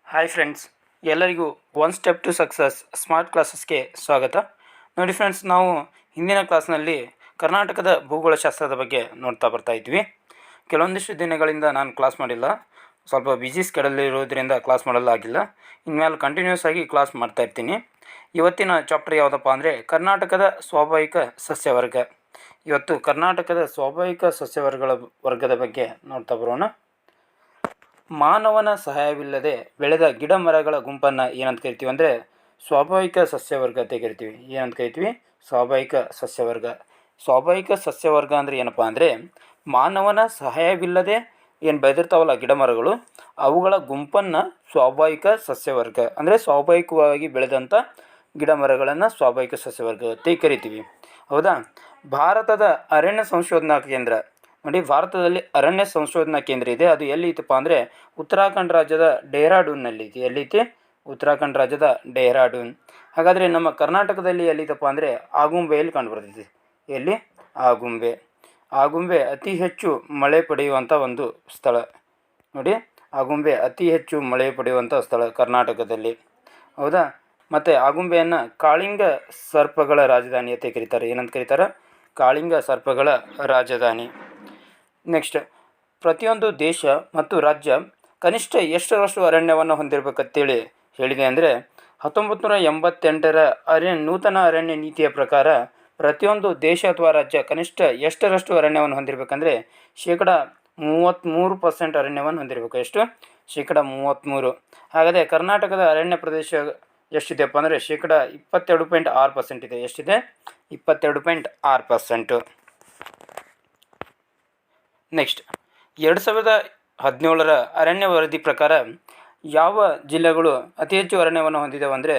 Hi friends, ಎಲ್ಲರಿಗೂ one step to success smart ಕ್ಲಾಸಸ್ಗೆ ಸ್ವಾಗತ. ನೋಡಿ ಫ್ರೆಂಡ್ಸ್, ನಾವು ಹಿಂದಿನ ಕ್ಲಾಸ್ನಲ್ಲಿ ಕರ್ನಾಟಕದ ಭೂಗೋಳಶಾಸ್ತ್ರದ ಬಗ್ಗೆ ನೋಡ್ತಾ ಬರ್ತಾ ಇದ್ವಿ. ಕೆಲವೊಂದಿಷ್ಟು ದಿನಗಳಿಂದ ನಾನು ಕ್ಲಾಸ್ ಮಾಡಿಲ್ಲ, ಸ್ವಲ್ಪ ಬ್ಯುಸಿ ಸ್ಕೆಡಲ್ಲಿರೋದ್ರಿಂದ ಕ್ಲಾಸ್ ಮಾಡಲಾಗಿಲ್ಲ. ಇನ್ಮೇಲೆ ಕಂಟಿನ್ಯೂಸ್ ಆಗಿ ಕ್ಲಾಸ್ ಮಾಡ್ತಾಯಿರ್ತೀನಿ. ಇವತ್ತಿನ ಚಾಪ್ಟರ್ ಯಾವುದಪ್ಪ ಅಂದರೆ ಕರ್ನಾಟಕದ ಸ್ವಾಭಾವಿಕ ಸಸ್ಯವರ್ಗ. ಇವತ್ತು ಕರ್ನಾಟಕದ ಸ್ವಾಭಾವಿಕ ವರ್ಗದ ಬಗ್ಗೆ ನೋಡ್ತಾ ಬರೋಣ. ಮಾನವನ ಸಹಾಯವಿಲ್ಲದೆ ಬೆಳೆದ ಗಿಡ ಮರಗಳ ಗುಂಪನ್ನು ಏನಂತ ಕರಿತೀವಿ ಅಂದರೆ ಸ್ವಾಭಾವಿಕ ಸಸ್ಯವರ್ಗ ಅಂತ ಕರಿತೀವಿ. ಏನಂತ ಕರಿತೀವಿ? ಸ್ವಾಭಾವಿಕ ಸಸ್ಯವರ್ಗ. ಸ್ವಾಭಾವಿಕ ಸಸ್ಯವರ್ಗ ಅಂದರೆ ಏನಪ್ಪ ಅಂದರೆ ಮಾನವನ ಸಹಾಯವಿಲ್ಲದೆ ಏನು ಬೆಳೆದಿರ್ತಾವಲ್ಲ ಗಿಡ ಮರಗಳು, ಅವುಗಳ ಗುಂಪನ್ನು ಸ್ವಾಭಾವಿಕ ಸಸ್ಯವರ್ಗ ಅಂದರೆ ಸ್ವಾಭಾವಿಕವಾಗಿ ಬೆಳೆದಂಥ ಗಿಡ ಮರಗಳನ್ನು ಸ್ವಾಭಾವಿಕ ಸಸ್ಯವರ್ಗ ಅಂತ ಕರಿತೀವಿ. ಹೌದಾ? ಭಾರತದ ಅರಣ್ಯ ಸಂಶೋಧನಾ ಕೇಂದ್ರ ನೋಡಿ, ಭಾರತದಲ್ಲಿ ಅರಣ್ಯ ಸಂಶೋಧನಾ ಕೇಂದ್ರ ಇದೆ. ಅದು ಎಲ್ಲಿತ್ತಪ್ಪ ಅಂದರೆ ಉತ್ತರಾಖಂಡ್ ರಾಜ್ಯದ ಡೆಹ್ರಾಡೂನ್ನಲ್ಲಿದೆ. ಎಲ್ಲೈತಿ? ಉತ್ತರಾಖಂಡ್ ರಾಜ್ಯದ ಡೆಹ್ರಾಡೂನ್. ಹಾಗಾದರೆ ನಮ್ಮ ಕರ್ನಾಟಕದಲ್ಲಿ ಎಲ್ಲಿತ್ತಪ್ಪ ಅಂದರೆ ಆಗುಂಬೆಯಲ್ಲಿ ಕಂಡುಬರ್ತೈತಿ. ಎಲ್ಲಿ? ಆಗುಂಬೆ. ಆಗುಂಬೆ ಅತಿ ಹೆಚ್ಚು ಮಳೆ ಪಡೆಯುವಂಥ ಒಂದು ಸ್ಥಳ. ನೋಡಿ, ಆಗುಂಬೆ ಅತಿ ಹೆಚ್ಚು ಮಳೆ ಪಡೆಯುವಂಥ ಸ್ಥಳ ಕರ್ನಾಟಕದಲ್ಲಿ. ಹೌದಾ? ಮತ್ತು ಆಗುಂಬೆಯನ್ನು ಕಾಳಿಂಗ ಸರ್ಪಗಳ ರಾಜಧಾನಿ ಅಂತ ಕರೀತಾರೆ. ಏನಂತ ಕರೀತಾರೆ? ಕಾಳಿಂಗ ಸರ್ಪಗಳ ರಾಜಧಾನಿ. ನೆಕ್ಸ್ಟ್, ಪ್ರತಿಯೊಂದು ದೇಶ ಮತ್ತು ರಾಜ್ಯ ಕನಿಷ್ಠ ಎಷ್ಟರಷ್ಟು ಅರಣ್ಯವನ್ನು ಹೊಂದಿರಬೇಕಂತೇಳಿ ಹೇಳಿದೆ ಅಂದರೆ 1988ರ ನೂತನ ಅರಣ್ಯ ನೀತಿಯ ಪ್ರಕಾರ ಪ್ರತಿಯೊಂದು ದೇಶ ಅಥವಾ ರಾಜ್ಯ ಕನಿಷ್ಠ ಎಷ್ಟರಷ್ಟು ಅರಣ್ಯವನ್ನು ಹೊಂದಿರಬೇಕಂದ್ರೆ 33% ಅರಣ್ಯವನ್ನು ಹೊಂದಿರಬೇಕು. ಎಷ್ಟು? 33%. ಹಾಗಾದರೆ ಕರ್ನಾಟಕದ ಅರಣ್ಯ ಪ್ರದೇಶ ಎಷ್ಟಿದೆಯಪ್ಪ ಅಂದರೆ 22.6% ಇದೆ. ಎಷ್ಟಿದೆ? 22.6%. ನೆಕ್ಸ್ಟ್, 2017ರ ಅರಣ್ಯ ವರದಿ ಪ್ರಕಾರ ಯಾವ ಜಿಲ್ಲೆಗಳು ಅತಿ ಹೆಚ್ಚು ಅರಣ್ಯವನ್ನು ಹೊಂದಿದೆವು ಅಂದರೆ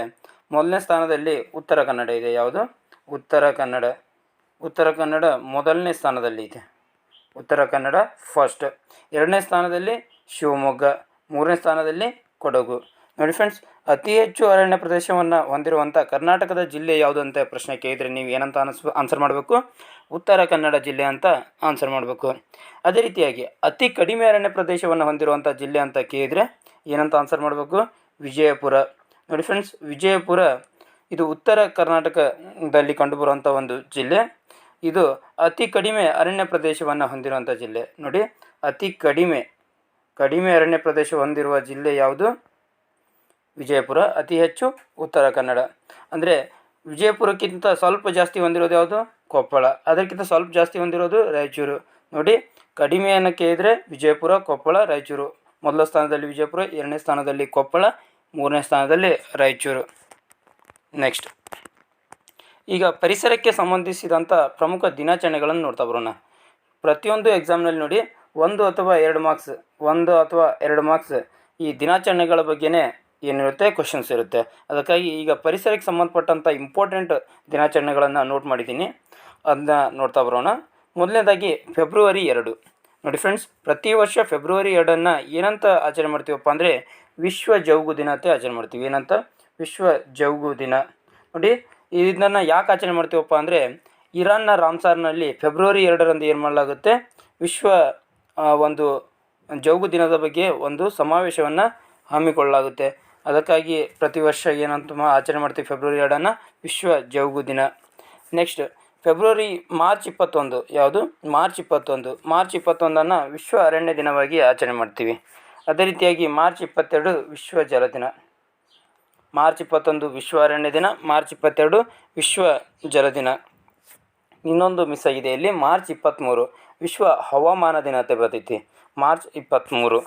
ಮೊದಲನೇ ಸ್ಥಾನದಲ್ಲಿ ಉತ್ತರ ಕನ್ನಡ ಇದೆ. ಯಾವುದು? ಉತ್ತರ ಕನ್ನಡ ಮೊದಲನೇ ಸ್ಥಾನದಲ್ಲಿ ಇದೆ. ಉತ್ತರ ಕನ್ನಡ ಫಸ್ಟ್. ಎರಡನೇ ಸ್ಥಾನದಲ್ಲಿ ಶಿವಮೊಗ್ಗ. ಮೂರನೇ ಸ್ಥಾನದಲ್ಲಿ ಕೊಡಗು. ನೋಡಿ ಫ್ರೆಂಡ್ಸ್, ಅತಿ ಹೆಚ್ಚು ಅರಣ್ಯ ಪ್ರದೇಶವನ್ನು ಹೊಂದಿರುವಂಥ ಕರ್ನಾಟಕದ ಜಿಲ್ಲೆ ಯಾವುದು ಅಂತ ಪ್ರಶ್ನೆ ಕೇಳಿದರೆ ನೀವು ಏನಂತ ಆನ್ಸರ್ ಮಾಡಬೇಕು? ಉತ್ತರ ಕನ್ನಡ ಜಿಲ್ಲೆ ಅಂತ ಆನ್ಸರ್ ಮಾಡಬೇಕು. ಅದೇ ರೀತಿಯಾಗಿ ಅತಿ ಕಡಿಮೆ ಅರಣ್ಯ ಪ್ರದೇಶವನ್ನು ಹೊಂದಿರುವಂಥ ಜಿಲ್ಲೆ ಅಂತ ಕೇಳಿದರೆ ಏನಂತ ಆನ್ಸರ್ ಮಾಡಬೇಕು? ವಿಜಯಪುರ. ನೋಡಿ ಫ್ರೆಂಡ್ಸ್, ವಿಜಯಪುರ ಇದು ಉತ್ತರ ಕರ್ನಾಟಕದಲ್ಲಿ ಕಂಡುಬರುವಂಥ ಒಂದು ಜಿಲ್ಲೆ. ಇದು ಅತಿ ಕಡಿಮೆ ಅರಣ್ಯ ಪ್ರದೇಶವನ್ನು ಹೊಂದಿರುವಂಥ ಜಿಲ್ಲೆ. ನೋಡಿ, ಅತಿ ಕಡಿಮೆ ಅರಣ್ಯ ಪ್ರದೇಶ ಹೊಂದಿರುವ ಜಿಲ್ಲೆ ಯಾವುದು? ವಿಜಯಪುರ. ಅತಿ ಹೆಚ್ಚು ಉತ್ತರ ಕನ್ನಡ. ಅಂದರೆ ವಿಜಯಪುರಕ್ಕಿಂತ ಸ್ವಲ್ಪ ಜಾಸ್ತಿ ಹೊಂದಿರೋದು ಯಾವುದು? ಕೊಪ್ಪಳ. ಅದಕ್ಕಿಂತ ಸ್ವಲ್ಪ ಜಾಸ್ತಿ ಹೊಂದಿರೋದು ರಾಯಚೂರು. ನೋಡಿ, ಕಡಿಮೆಯನ್ನು ಕೇಳಿದರೆ ವಿಜಯಪುರ, ಕೊಪ್ಪಳ, ರಾಯಚೂರು. ಮೊದಲ ಸ್ಥಾನದಲ್ಲಿ ವಿಜಯಪುರ, ಎರಡನೇ ಸ್ಥಾನದಲ್ಲಿ ಕೊಪ್ಪಳ, ಮೂರನೇ ಸ್ಥಾನದಲ್ಲಿ ರಾಯಚೂರು. ನೆಕ್ಸ್ಟ್, ಈಗ ಪರಿಸರಕ್ಕೆ ಸಂಬಂಧಿಸಿದಂಥ ಪ್ರಮುಖ ದಿನಾಚರಣೆಗಳನ್ನು ನೋಡ್ತಾ ಬರೋಣ. ಪ್ರತಿಯೊಂದು ಎಕ್ಸಾಮ್ನಲ್ಲಿ ನೋಡಿ 1 ಅಥವಾ 2 ಮಾರ್ಕ್ಸ್ ಈ ದಿನಾಚರಣೆಗಳ ಬಗ್ಗೆನೇ ಏನಿರುತ್ತೆ? ಕ್ವಶನ್ಸ್ ಇರುತ್ತೆ. ಅದಕ್ಕಾಗಿ ಈಗ ಪರಿಸರಕ್ಕೆ ಸಂಬಂಧಪಟ್ಟಂಥ ಇಂಪಾರ್ಟೆಂಟ್ ದಿನಾಚರಣೆಗಳನ್ನು ನೋಟ್ ಮಾಡಿದ್ದೀನಿ, ಅದನ್ನ ನೋಡ್ತಾ ಬರೋಣ. ಮೊದಲನೇದಾಗಿ ಫೆಬ್ರವರಿ 2. ನೋಡಿ ಫ್ರೆಂಡ್ಸ್, ಪ್ರತಿ ವರ್ಷ ಫೆಬ್ರವರಿ 2 ಏನಂತ ಆಚರಣೆ ಮಾಡ್ತೀವಪ್ಪ ಅಂದರೆ ವಿಶ್ವ ಜೌಗು ದಿನ ಅಂತ ಆಚರಣೆ ಮಾಡ್ತೀವಿ. ಏನಂತ? ವಿಶ್ವ ಜೌಗು ದಿನ. ನೋಡಿ, ಇದನ್ನು ಯಾಕೆ ಆಚರಣೆ ಮಾಡ್ತೀವಪ್ಪ ಅಂದರೆ ಇರಾನ್ನ ರಾಮ್ಸಾರ್ನಲ್ಲಿ ಫೆಬ್ರವರಿ 2 ಏನು ಮಾಡಲಾಗುತ್ತೆ? ವಿಶ್ವ ಒಂದು ಜೌಗು ದಿನದ ಬಗ್ಗೆ ಒಂದು ಸಮಾವೇಶವನ್ನು ಹಮ್ಮಿಕೊಳ್ಳಲಾಗುತ್ತೆ. ಅದಕ್ಕಾಗಿ ಪ್ರತಿ ವರ್ಷ ಏನಂತ ಆಚರಣೆ ಮಾಡ್ತೀವಿ? ಫೆಬ್ರವರಿ 2 ವಿಶ್ವ ಜೌಗು ದಿನ. Next, March 21. ಯಾವುದು? ಮಾರ್ಚ್ 21 ವಿಶ್ವ ಅರಣ್ಯ ದಿನವಾಗಿ ಆಚರಣೆ ಮಾಡ್ತೀವಿ. ಅದೇ ರೀತಿಯಾಗಿ ಮಾರ್ಚ್ 22 ವಿಶ್ವ ಜಲ ದಿನ. ಮಾರ್ಚ್ 21 ವಿಶ್ವ ಅರಣ್ಯ ದಿನ, ಮಾರ್ಚ್ 22 ವಿಶ್ವ ಜಲ ದಿನ. ಇನ್ನೊಂದು ಮಿಸ್ ಆಗಿದೆ ಇಲ್ಲಿ, ಮಾರ್ಚ್ 23 ವಿಶ್ವ ಹವಾಮಾನ ದಿನ ಅಂತ ಬರ್ತೈತಿ. ಮಾರ್ಚ್ 23.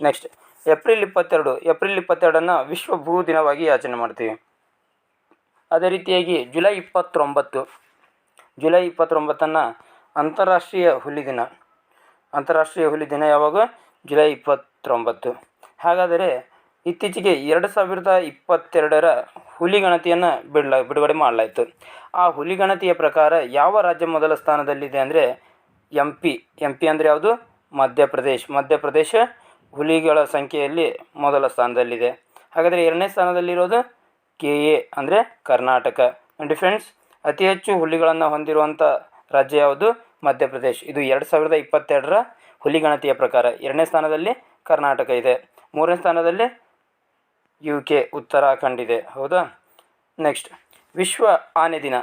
ನೆಕ್ಸ್ಟ್, ಏಪ್ರಿಲ್ 22 ವಿಶ್ವ ಭೂ ದಿನವಾಗಿ ಆಚರಣೆ ಮಾಡ್ತೀವಿ. ಅದೇ ರೀತಿಯಾಗಿ ಜುಲೈ 29 ಅಂತಾರಾಷ್ಟ್ರೀಯ ಹುಲಿ ದಿನ. ಅಂತಾರಾಷ್ಟ್ರೀಯ ಹುಲಿ ದಿನ ಯಾವಾಗ? ಜುಲೈ 29. ಹಾಗಾದರೆ ಇತ್ತೀಚೆಗೆ 2022ರ ಹುಲಿ ಗಣತಿಯನ್ನು ಬಿಡುಗಡೆ ಮಾಡಲಾಯಿತು. ಆ ಹುಲಿ ಗಣತಿಯ ಪ್ರಕಾರ ಯಾವ ರಾಜ್ಯ ಮೊದಲ ಸ್ಥಾನದಲ್ಲಿದೆ ಅಂದರೆ ಎಂ ಪಿ ಅಂದರೆ ಯಾವುದು? ಮಧ್ಯಪ್ರದೇಶ ಹುಲಿಗಳ ಸಂಖ್ಯೆಯಲ್ಲಿ ಮೊದಲ ಸ್ಥಾನದಲ್ಲಿದೆ. ಹಾಗಾದರೆ ಎರಡನೇ ಸ್ಥಾನದಲ್ಲಿರೋದು KA ಅಂದರೆ ಕರ್ನಾಟಕ. ನೋಡಿ ಫ್ರೆಂಡ್ಸ್, ಅತಿ ಹೆಚ್ಚು ಹುಲಿಗಳನ್ನು ಹೊಂದಿರುವಂಥ ರಾಜ್ಯ ಯಾವುದು? ಮಧ್ಯಪ್ರದೇಶ್. ಇದು 2022ರ ಹುಲಿ ಗಣತಿಯ ಪ್ರಕಾರ ಎರಡನೇ ಸ್ಥಾನದಲ್ಲಿ ಕರ್ನಾಟಕ ಇದೆ. ಮೂರನೇ ಸ್ಥಾನದಲ್ಲಿ UK ಉತ್ತರಾಖಂಡ್ ಇದೆ. ಹೌದಾ. ನೆಕ್ಸ್ಟ್ ವಿಶ್ವ ಆನೆ ದಿನ.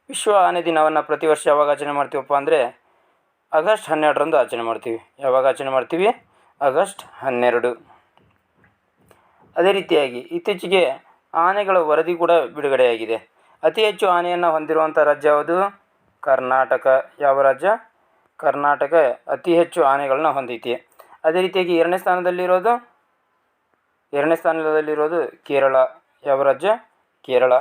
ವಿಶ್ವ ಆನೆ ದಿನವನ್ನು ಪ್ರತಿ ವರ್ಷ ಯಾವಾಗ ಆಚರಣೆ ಮಾಡ್ತೀವಪ್ಪ ಅಂದರೆ ಆಗಸ್ಟ್ 12ರಂದು ಆಚರಣೆ ಮಾಡ್ತೀವಿ. ಯಾವಾಗ ಆಚರಣೆ ಮಾಡ್ತೀವಿ? ಆಗಸ್ಟ್ 12. ಅದೇ ರೀತಿಯಾಗಿ ಇತ್ತೀಚೆಗೆ ಆನೆಗಳ ವರದಿ ಕೂಡ ಬಿಡುಗಡೆಯಾಗಿದೆ. ಅತಿ ಹೆಚ್ಚು ಆನೆಯನ್ನು ಹೊಂದಿರುವಂಥ ರಾಜ್ಯ ಯಾವುದು? ಕರ್ನಾಟಕ. ಯಾವ ರಾಜ್ಯ? ಕರ್ನಾಟಕ ಅತಿ ಹೆಚ್ಚು ಆನೆಗಳನ್ನ ಹೊಂದೈತಿ. ಅದೇ ರೀತಿಯಾಗಿ ಎರಡನೇ ಸ್ಥಾನದಲ್ಲಿರೋದು ಕೇರಳ. ಯಾವ ರಾಜ್ಯ? ಕೇರಳ.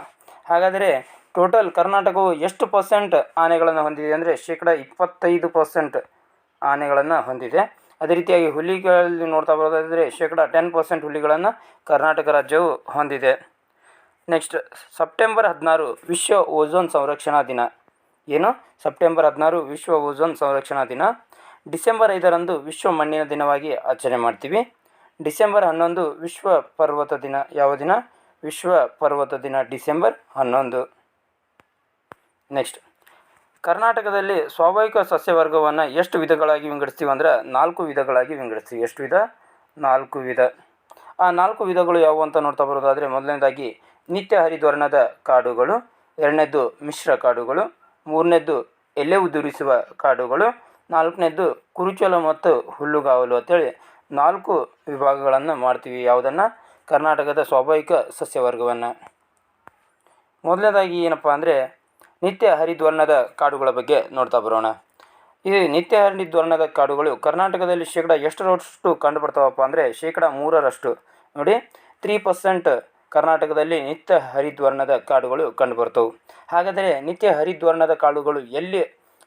ಹಾಗಾದರೆ ಟೋಟಲ್ ಕರ್ನಾಟಕವು ಎಷ್ಟು % ಆನೆಗಳನ್ನು ಹೊಂದಿದೆ ಅಂದರೆ 25% ಆನೆಗಳನ್ನು ಹೊಂದಿದೆ. ಅದೇ ರೀತಿಯಾಗಿ ಹುಲಿಗಳಲ್ಲಿ ನೋಡ್ತಾ ಬರೋದಾದರೆ 10% ಹುಲಿಗಳನ್ನು ಕರ್ನಾಟಕ ರಾಜ್ಯವು ಹೊಂದಿದೆ. ನೆಕ್ಸ್ಟ್ ಸೆಪ್ಟೆಂಬರ್ 16 ವಿಶ್ವ ಓಝೋನ್ ಸಂರಕ್ಷಣಾ ದಿನ. ಏನು? ಸೆಪ್ಟೆಂಬರ್ 16 ವಿಶ್ವ ಓಝೋನ್ ಸಂರಕ್ಷಣಾ ದಿನ. ಡಿಸೆಂಬರ್ 5ರಂದು ವಿಶ್ವ ಮಣ್ಣಿನ ದಿನವಾಗಿ ಆಚರಣೆ ಮಾಡ್ತೀವಿ. ಡಿಸೆಂಬರ್ 11 ವಿಶ್ವ ಪರ್ವತ ದಿನ. ಯಾವ ದಿನ? ವಿಶ್ವ ಪರ್ವತ ದಿನ ಡಿಸೆಂಬರ್ 11. ನೆಕ್ಸ್ಟ್ ಕರ್ನಾಟಕದಲ್ಲಿ ಸ್ವಾಭಾವಿಕ ಸಸ್ಯವರ್ಗವನ್ನು ಎಷ್ಟು ವಿಧಗಳಾಗಿ ವಿಂಗಡಿಸ್ತೀವಿ ಅಂದ್ರೆ 4 ವಿಧಗಳಾಗಿ ವಿಂಗಡಿಸ್ತೀವಿ. ಎಷ್ಟು ವಿಧ? 4 ವಿಧ. ಆ 4 ವಿಧಗಳು ಯಾವುವು ಅಂತ ನೋಡ್ತಾ ಬರೋದಾದರೆ ಮೊದಲನೇದಾಗಿ ನಿತ್ಯ ಹರಿದ್ವರ್ಣದ ಕಾಡುಗಳು, ಎರಡನೇದ್ದು ಮಿಶ್ರ ಕಾಡುಗಳು, ಮೂರನೇದ್ದು ಎಲೆ ಉದುರಿಸುವ ಕಾಡುಗಳು, ನಾಲ್ಕನೇದ್ದು ಕುರುಚಲು ಮತ್ತು ಹುಲ್ಲುಗಾವಲು ಅಂತೇಳಿ 4 ವಿಭಾಗಗಳನ್ನು ಮಾಡ್ತೀವಿ. ಯಾವುದನ್ನು? ಕರ್ನಾಟಕದ ಸ್ವಾಭಾವಿಕ ಸಸ್ಯವರ್ಗವನ್ನು. ಮೊದಲನೇದಾಗಿ ಏನಪ್ಪ ಅಂದರೆ ನಿತ್ಯ ಹರಿದ್ವರ್ಣದ ಕಾಡುಗಳ ಬಗ್ಗೆ ನೋಡ್ತಾ ಬರೋಣ. ಈ ನಿತ್ಯ ಹರಿದ್ವರ್ಣದ ಕಾಡುಗಳು ಕರ್ನಾಟಕದಲ್ಲಿ ಎಷ್ಟರಷ್ಟು ಕಂಡುಬರ್ತಾವಪ್ಪ ಅಂದರೆ 3%. ನೋಡಿ, 3% ಕರ್ನಾಟಕದಲ್ಲಿ ನಿತ್ಯ ಹರಿದ್ವರ್ಣದ ಕಾಡುಗಳು ಕಂಡುಬರ್ತವೆ. ಹಾಗಾದರೆ ನಿತ್ಯ ಹರಿದ್ವರ್ಣದ ಕಾಡುಗಳು ಎಲ್ಲಿ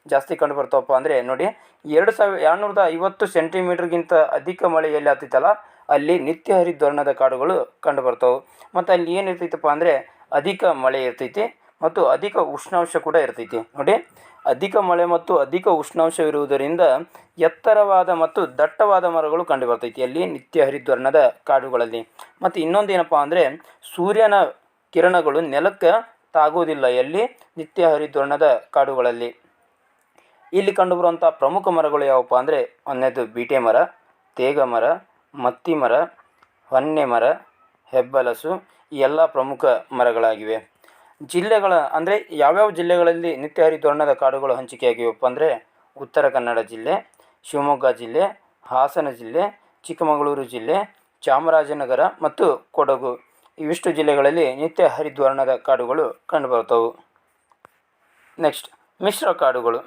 ಜಾಸ್ತಿ ಕಂಡುಬರ್ತಾವಪ್ಪ ಅಂದರೆ ನೋಡಿ, 250 ಸೆಂಟಿಮೀಟ್ರ್ಗಿಂತ ಅಧಿಕ ಮಳೆ ಎಲ್ಲಿ ಆಗ್ತೈತಲ್ಲ ಅಲ್ಲಿ ನಿತ್ಯ ಹರಿದ್ವರ್ಣದ ಕಾಡುಗಳು ಕಂಡುಬರ್ತವೆ. ಮತ್ತು ಅಲ್ಲಿ ಏನಿರ್ತೈತಪ್ಪ ಅಂದರೆ ಅಧಿಕ ಮಳೆ ಇರ್ತೈತಿ ಮತ್ತು ಅಧಿಕ ಉಷ್ಣಾಂಶ ಕೂಡ ಇರ್ತೈತಿ. ನೋಡಿ, ಅಧಿಕ ಮಳೆ ಮತ್ತು ಅಧಿಕ ಉಷ್ಣಾಂಶವಿರುವುದರಿಂದ ಎತ್ತರವಾದ ಮತ್ತು ದಟ್ಟವಾದ ಮರಗಳು ಕಂಡುಬರ್ತೈತಿ ಅಲ್ಲಿ ನಿತ್ಯ ಹರಿದ್ವರ್ಣದ ಕಾಡುಗಳಲ್ಲಿ. ಮತ್ತು ಇನ್ನೊಂದು ಏನಪ್ಪ ಅಂದರೆ ಸೂರ್ಯನ ಕಿರಣಗಳು ನೆಲಕ್ಕೆ ತಾಗೋದಿಲ್ಲ ಎಲ್ಲಿ? ನಿತ್ಯ ಹರಿದ್ವರ್ಣದ ಕಾಡುಗಳಲ್ಲಿ. ಇಲ್ಲಿ ಕಂಡುಬರುವಂಥ ಪ್ರಮುಖ ಮರಗಳು ಯಾವಪ್ಪ ಅಂದರೆ ಒಂದನೇದು ಬೀಟೆ ಮರ, ತೇಗ ಮರ, ಮತ್ತಿ ಮರ, ಹೊನ್ನೆ ಮರ, ಹೆಬ್ಬಲಸು ಈ ಎಲ್ಲ ಪ್ರಮುಖ ಮರಗಳಾಗಿವೆ. ಜಿಲ್ಲೆಗಳ ಅಂದರೆ ಯಾವ್ಯಾವ ಜಿಲ್ಲೆಗಳಲ್ಲಿ ನಿತ್ಯ ಹರಿದ್ವರ್ಣದ ಕಾಡುಗಳು ಹಂಚಿಕೆಯಾಗಿವೆಪ್ಪ ಅಂದರೆ ಉತ್ತರ ಕನ್ನಡ ಜಿಲ್ಲೆ, ಶಿವಮೊಗ್ಗ ಜಿಲ್ಲೆ, ಹಾಸನ ಜಿಲ್ಲೆ, ಚಿಕ್ಕಮಗಳೂರು ಜಿಲ್ಲೆ, ಚಾಮರಾಜನಗರ ಮತ್ತು ಕೊಡಗು ಇವಿಷ್ಟು ಜಿಲ್ಲೆಗಳಲ್ಲಿ ನಿತ್ಯ ಹರಿದ್ವರ್ಣದ ಕಾಡುಗಳು ಕಂಡುಬರ್ತವೆ. ನೆಕ್ಸ್ಟ್ ಮಿಶ್ರ ಕಾಡುಗಳು.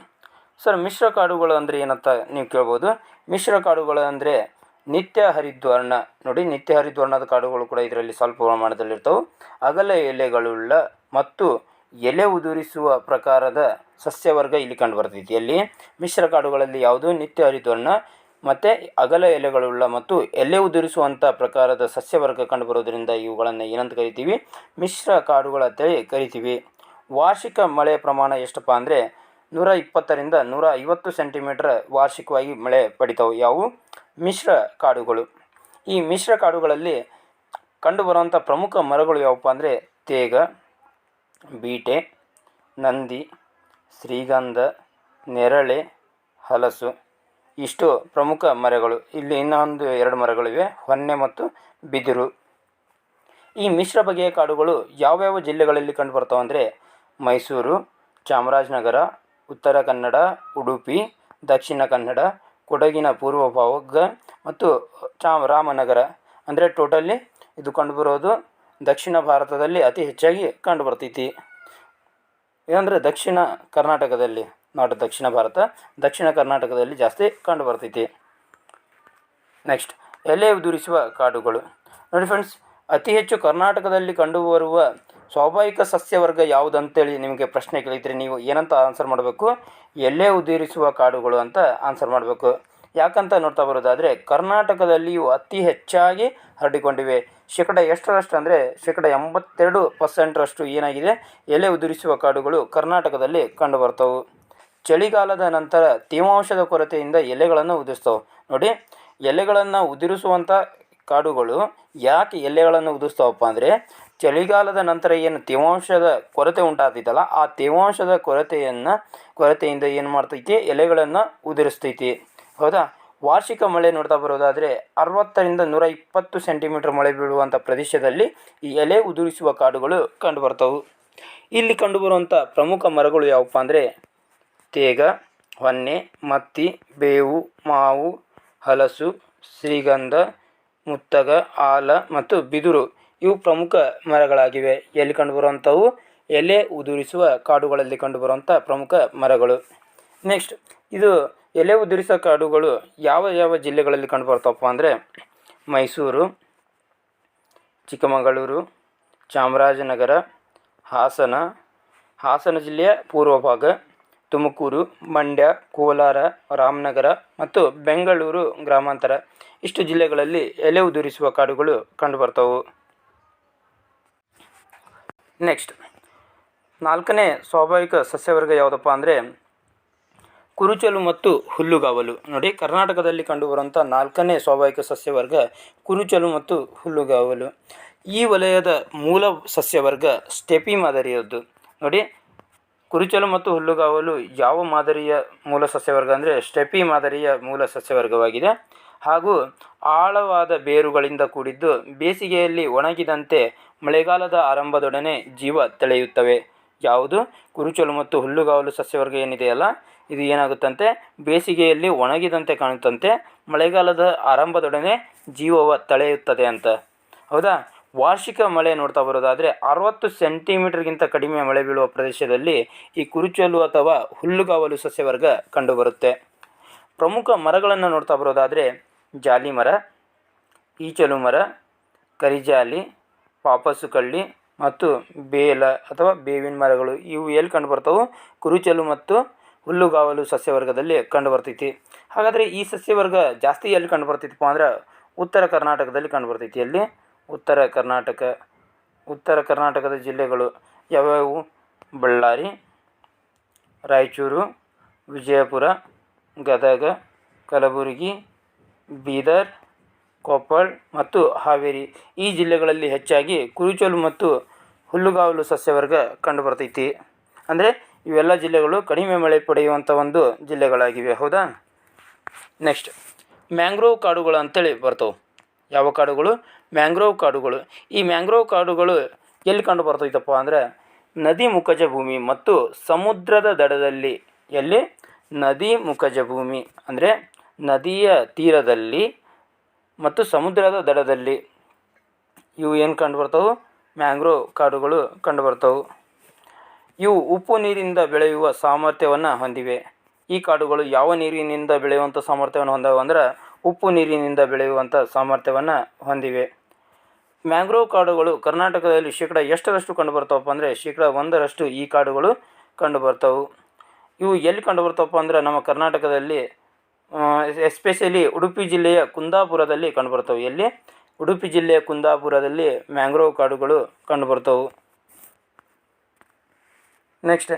ಸರ್, ಮಿಶ್ರ ಕಾಡುಗಳು ಅಂದರೆ ಏನಂತ ನೀವು ಕೇಳ್ಬೋದು. ಮಿಶ್ರ ಕಾಡುಗಳು ಅಂದರೆ ನಿತ್ಯ ಹರಿದ್ವರ್ಣ. ನೋಡಿ, ನಿತ್ಯ ಹರಿದ್ವರ್ಣದ ಕಾಡುಗಳು ಕೂಡ ಇದರಲ್ಲಿ ಸ್ವಲ್ಪ ಪ್ರಮಾಣದಲ್ಲಿರ್ತವೆ. ಅಗಲ ಎಲೆಗಳುಳ್ಳ ಮತ್ತು ಎಲೆ ಉದುರಿಸುವ ಪ್ರಕಾರದ ಸಸ್ಯವರ್ಗ ಇಲ್ಲಿ ಕಂಡುಬರ್ತೈತಿ. ಎಲ್ಲಿ? ಮಿಶ್ರ ಕಾಡುಗಳಲ್ಲಿ ಯಾವುದು? ನಿತ್ಯ ಹರಿದ್ವರ್ಣ ಮತ್ತು ಅಗಲ ಎಲೆಗಳುಳ್ಳ ಮತ್ತು ಎಲೆ ಉದುರಿಸುವಂಥ ಪ್ರಕಾರದ ಸಸ್ಯವರ್ಗ ಕಂಡುಬರೋದ್ರಿಂದ ಇವುಗಳನ್ನು ಏನಂತ ಕರಿತೀವಿ? ಮಿಶ್ರ ಕಾಡುಗಳು ಅಂತೇಳಿ ಕರಿತೀವಿ. ವಾರ್ಷಿಕ ಮಳೆಯ ಪ್ರಮಾಣ ಎಷ್ಟಪ್ಪ ಅಂದರೆ 120ರಿಂದ 150 ಸೆಂಟಿಮೀಟ್ರ್ ವಾರ್ಷಿಕವಾಗಿ ಮಳೆ ಪಡಿತಾವೆ. ಯಾವುವು? ಮಿಶ್ರ ಕಾಡುಗಳು. ಈ ಮಿಶ್ರ ಕಾಡುಗಳಲ್ಲಿ ಕಂಡುಬರುವಂಥ ಪ್ರಮುಖ ಮರಗಳು ಯಾವಪ್ಪ ಅಂದರೆ ತೇಗ, ಬೀಟೆ, ನಂದಿ, ಶ್ರೀಗಂಧ, ನೆರಳೆ, ಹಲಸು ಇಷ್ಟು ಪ್ರಮುಖ ಮರಗಳು. ಇಲ್ಲಿ ಇನ್ನೊಂದು 2 ಮರಗಳಿವೆ, ಹೊನ್ನೆ ಮತ್ತು ಬಿದಿರು. ಈ ಮಿಶ್ರ ಬಗೆಯ ಕಾಡುಗಳು ಯಾವ್ಯಾವ ಜಿಲ್ಲೆಗಳಲ್ಲಿ ಕಂಡುಬರ್ತಾವೆ ಅಂದರೆ ಮೈಸೂರು, ಚಾಮರಾಜನಗರ, ಉತ್ತರ ಕನ್ನಡ, ಉಡುಪಿ, ದಕ್ಷಿಣ ಕನ್ನಡ, ಕೊಡಗಿನ ಪೂರ್ವ ಭಾಗ ಮತ್ತು ರಾಮನಗರ. ಅಂದರೆ ಟೋಟಲಿ ಇದು ಕಂಡುಬರೋದು ದಕ್ಷಿಣ ಭಾರತದಲ್ಲಿ ಅತಿ ಹೆಚ್ಚಾಗಿ ಕಂಡುಬರ್ತೈತಿ. ಏನಂದರೆ ದಕ್ಷಿಣ ಕರ್ನಾಟಕದಲ್ಲಿ, ನಾಟ್ ದಕ್ಷಿಣ ಭಾರತ, ದಕ್ಷಿಣ ಕರ್ನಾಟಕದಲ್ಲಿ ಜಾಸ್ತಿ ಕಂಡುಬರ್ತೈತಿ. ನೆಕ್ಸ್ಟ್ ಎಲೆ ಉದುರಿಸುವ ಕಾಡುಗಳು. ನೋಡಿ ಫ್ರೆಂಡ್ಸ್, ಅತಿ ಹೆಚ್ಚು ಕರ್ನಾಟಕದಲ್ಲಿ ಕಂಡುಬರುವ ಸ್ವಾಭಾವಿಕ ಸಸ್ಯವರ್ಗ ಯಾವುದಂತೇಳಿ ನಿಮಗೆ ಪ್ರಶ್ನೆ ಕೇಳಿದರೆ ನೀವು ಏನಂತ ಆನ್ಸರ್ ಮಾಡಬೇಕು? ಎಲೆ ಉದುರಿಸುವ ಕಾಡುಗಳು ಅಂತ ಆನ್ಸರ್ ಮಾಡಬೇಕು. ಯಾಕಂತ ನೋಡ್ತಾ ಬರೋದಾದರೆ ಕರ್ನಾಟಕದಲ್ಲಿ ಇವು ಅತಿ ಹೆಚ್ಚಾಗಿ ಹರಡಿಕೊಂಡಿವೆ. ಎಷ್ಟರಷ್ಟು ಅಂದರೆ 82% ಏನಾಗಿದೆ? ಎಲೆ ಉದುರಿಸುವ ಕಾಡುಗಳು ಕರ್ನಾಟಕದಲ್ಲಿ ಕಂಡುಬರ್ತವೆ. ಚಳಿಗಾಲದ ನಂತರ ತೇವಾಂಶದ ಕೊರತೆಯಿಂದ ಎಲೆಗಳನ್ನು ಉದುರಿಸ್ತವೆ. ನೋಡಿ, ಎಲೆಗಳನ್ನು ಉದುರಿಸುವಂಥ ಕಾಡುಗಳು ಯಾಕೆ ಎಲೆಗಳನ್ನು ಉದುರಿಸ್ತಾವಪ್ಪ ಅಂದರೆ ಚಳಿಗಾಲದ ನಂತರ ಏನು ತೇವಾಂಶದ ಕೊರತೆ ಉಂಟಾಗ್ತೈತಲ್ಲ ಆ ತೇವಾಂಶದ ಕೊರತೆಯಿಂದ ಏನು ಮಾಡ್ತೈತಿ? ಎಲೆಗಳನ್ನು ಉದುರಿಸ್ತೈತಿ. ಹೌದಾ? ವಾರ್ಷಿಕ ಮಳೆ ನೋಡ್ತಾ ಬರೋದಾದರೆ 60ರಿಂದ 120 ಸೆಂಟಿಮೀಟರ್ ಮಳೆ ಬೀಳುವಂಥ ಪ್ರದೇಶದಲ್ಲಿ ಈ ಎಲೆ ಉದುರಿಸುವ ಕಾಡುಗಳು ಕಂಡುಬರ್ತವೆ. ಇಲ್ಲಿ ಕಂಡುಬರುವಂಥ ಪ್ರಮುಖ ಮರಗಳು ಯಾವಪ್ಪ ಅಂದರೆ ತೇಗ, ಹೊನ್ನೆ, ಮತ್ತಿ, ಬೇವು, ಮಾವು, ಹಲಸು, ಶ್ರೀಗಂಧ, ಮುತ್ತಗ, ಆಲ ಮತ್ತು ಬಿದುರು ಇವು ಪ್ರಮುಖ ಮರಗಳಾಗಿವೆ. ಎಲ್ಲಿ ಕಂಡುಬರುವಂಥವು ಎಲೆ ಉದುರಿಸುವ ಕಾಡುಗಳಲ್ಲಿ ಕಂಡುಬರುವಂಥ ಪ್ರಮುಖ ಮರಗಳು. ನೆಕ್ಸ್ಟ್, ಇದು ಎಲೆ ಉದುರಿಸುವ ಕಾಡುಗಳು ಯಾವ ಯಾವ ಜಿಲ್ಲೆಗಳಲ್ಲಿ ಕಂಡುಬರ್ತಾವಪ್ಪ ಅಂದರೆ ಮೈಸೂರು, ಚಿಕ್ಕಮಗಳೂರು, ಚಾಮರಾಜನಗರ, ಹಾಸನ ಜಿಲ್ಲೆಯ ಪೂರ್ವ ಭಾಗ, ತುಮಕೂರು, ಮಂಡ್ಯ, ಕೋಲಾರ, ರಾಮನಗರ ಮತ್ತು ಬೆಂಗಳೂರು ಗ್ರಾಮಾಂತರ ಇಷ್ಟು ಜಿಲ್ಲೆಗಳಲ್ಲಿ ಎಲೆ ಉದುರಿಸುವ ಕಾಡುಗಳು ಕಂಡುಬರ್ತವೆ. ನೆಕ್ಸ್ಟ್, 4ನೇ ಸ್ವಾಭಾವಿಕ ಸಸ್ಯವರ್ಗ ಯಾವುದಪ್ಪ ಅಂದರೆ ಕುರುಚಲು ಮತ್ತು ಹುಲ್ಲುಗಾವಲು. ನೋಡಿ, ಕರ್ನಾಟಕದಲ್ಲಿ ಕಂಡುಬರುವಂಥ 4ನೇ ಸ್ವಾಭಾವಿಕ ಸಸ್ಯವರ್ಗ ಕುರುಚಲು ಮತ್ತು ಹುಲ್ಲುಗಾವಲು. ಈ ವಲಯದ ಮೂಲ ಸಸ್ಯವರ್ಗ ಸ್ಟೆಪಿ ಮಾದರಿಯದ್ದು. ನೋಡಿ, ಕುರುಚಲು ಮತ್ತು ಹುಲ್ಲುಗಾವಲು ಯಾವ ಮಾದರಿಯ ಮೂಲ ಸಸ್ಯವರ್ಗ ಅಂದರೆ ಸ್ಟೆಪಿ ಮಾದರಿಯ ಮೂಲ ಸಸ್ಯವರ್ಗವಾಗಿದೆ. ಹಾಗೂ ಆಳವಾದ ಬೇರುಗಳಿಂದ ಕೂಡಿದ್ದು ಬೇಸಿಗೆಯಲ್ಲಿ ಒಣಗಿದಂತೆ ಮಳೆಗಾಲದ ಆರಂಭದೊಡನೆ ಜೀವ ತಳೆಯುತ್ತವೆ. ಯಾವುದು ಕುರುಚಲು ಮತ್ತು ಹುಲ್ಲುಗಾವಲು ಸಸ್ಯವರ್ಗ ಏನಿದೆಯಲ್ಲ, ಇದು ಏನಾಗುತ್ತಂತೆ ಬೇಸಿಗೆಯಲ್ಲಿ ಒಣಗಿದಂತೆ ಕಾಣುತ್ತಂತೆ, ಮಳೆಗಾಲದ ಆರಂಭದೊಡನೆ ಜೀವವ ತಳೆಯುತ್ತದೆ ಅಂತ. ಹೌದಾ. ವಾರ್ಷಿಕ ಮಳೆ ನೋಡ್ತಾ ಬರೋದಾದರೆ 60 ಸೆಂಟಿಮೀಟರ್ಗಿಂತ ಕಡಿಮೆ ಮಳೆ ಬೀಳುವ ಪ್ರದೇಶದಲ್ಲಿ ಈ ಕುರುಚಲು ಅಥವಾ ಹುಲ್ಲುಗಾವಲು ಸಸ್ಯವರ್ಗ ಕಂಡುಬರುತ್ತೆ. ಪ್ರಮುಖ ಮರಗಳನ್ನು ನೋಡ್ತಾ ಬರೋದಾದರೆ ಜಾಲಿ ಮರ, ಈಚಲು ಮರ, ಕರಿಜಾಲಿ, ಪಾಪಸು ಕಳ್ಳಿ ಮತ್ತು ಬೇಲ ಅಥವಾ ಬೇವಿನ ಮರಗಳು ಇವು ಎಲ್ಲಿ ಕಂಡುಬರ್ತವೆ ಕುರುಚಲು ಮತ್ತು ಹುಲ್ಲುಗಾವಲು ಸಸ್ಯವರ್ಗದಲ್ಲಿ ಕಂಡುಬರ್ತೈತಿ. ಹಾಗಾದರೆ ಈ ಸಸ್ಯವರ್ಗ ಜಾಸ್ತಿ ಎಲ್ಲಿ ಕಂಡುಬರ್ತೈತಪ್ಪ ಅಂದ್ರೆ ಉತ್ತರ ಕರ್ನಾಟಕದಲ್ಲಿ ಕಂಡುಬರ್ತೈತಿ. ಎಲ್ಲಿ? ಉತ್ತರ ಕರ್ನಾಟಕದ ಜಿಲ್ಲೆಗಳು ಯಾವ್ಯಾವು? ಬಳ್ಳಾರಿ, ರಾಯಚೂರು, ವಿಜಯಪುರ, ಗದಗ, ಕಲಬುರಗಿ, ಬೀದರ್, ಕೊಪ್ಪಳ ಮತ್ತು ಹಾವೇರಿ ಈ ಜಿಲ್ಲೆಗಳಲ್ಲಿ ಹೆಚ್ಚಾಗಿ ಕುರುಚಲು ಮತ್ತು ಹುಲ್ಲುಗಾವಲು ಸಸ್ಯವರ್ಗ ಕಂಡುಬರ್ತೈತಿ. ಅಂದರೆ ಇವೆಲ್ಲ ಜಿಲ್ಲೆಗಳು ಕಡಿಮೆ ಮಳೆ ಪಡೆಯುವಂಥ ಒಂದು ಜಿಲ್ಲೆಗಳಾಗಿವೆ. ಹೌದಾ. ನೆಕ್ಸ್ಟ್, ಮ್ಯಾಂಗ್ರೋವ್ ಕಾಡುಗಳು ಅಂತೇಳಿ ಬರ್ತವೆ. ಯಾವ ಕಾಡುಗಳು? ಮ್ಯಾಂಗ್ರೋವ್ ಕಾಡುಗಳು. ಈ ಮ್ಯಾಂಗ್ರೋವ್ ಕಾಡುಗಳು ಎಲ್ಲಿ ಕಂಡು ಬರ್ತೈತಪ್ಪ ಅಂದರೆ ನದಿ ಮುಖಜ ಭೂಮಿ ಮತ್ತು ಸಮುದ್ರದ ದಡದಲ್ಲಿ. ಎಲ್ಲಿ? ನದಿ ಮುಖಜ ಭೂಮಿ ಅಂದರೆ ನದಿಯ ತೀರದಲ್ಲಿ ಮತ್ತು ಸಮುದ್ರದ ದಡದಲ್ಲಿ ಇವು ಏನು ಕಂಡುಬರ್ತವೆ? ಮ್ಯಾಂಗ್ರೋವ್ ಕಾಡುಗಳು ಕಂಡುಬರ್ತವೆ. ಇವು ಉಪ್ಪು ನೀರಿನಿಂದ ಬೆಳೆಯುವ ಸಾಮರ್ಥ್ಯವನ್ನು ಹೊಂದಿವೆ. ಈ ಕಾಡುಗಳು ಯಾವ ನೀರಿನಿಂದ ಬೆಳೆಯುವಂಥ ಸಾಮರ್ಥ್ಯವನ್ನು ಹೊಂದವು ಅಂದ್ರೆ ಉಪ್ಪು ನೀರಿನಿಂದ ಬೆಳೆಯುವಂಥ ಸಾಮರ್ಥ್ಯವನ್ನು ಹೊಂದಿವೆ. ಮ್ಯಾಂಗ್ರೋವ್ ಕಾಡುಗಳು ಕರ್ನಾಟಕದಲ್ಲಿ ಶೇಕಡ ಎಷ್ಟರಷ್ಟು ಕಂಡುಬರ್ತಾವಪ್ಪ ಅಂದರೆ ಶೇಕಡ 1% ಈ ಕಾಡುಗಳು ಕಂಡುಬರ್ತವೆ. ಇವು ಎಲ್ಲಿ ಕಂಡುಬರ್ತಾವಪ್ಪ ಅಂದ್ರೆ ನಮ್ಮ ಕರ್ನಾಟಕದಲ್ಲಿ ಎಸ್ಪೆಷಲಿ ಉಡುಪಿ ಜಿಲ್ಲೆಯ ಕುಂದಾಪುರದಲ್ಲಿ ಕಂಡುಬರ್ತವೆ. ಎಲ್ಲಿ? ಉಡುಪಿ ಜಿಲ್ಲೆಯ ಕುಂದಾಪುರದಲ್ಲಿ ಮ್ಯಾಂಗ್ರೋವ್ ಕಾಡುಗಳು ಕಂಡುಬರ್ತವೆ. ನೆಕ್ಸ್ಟ್,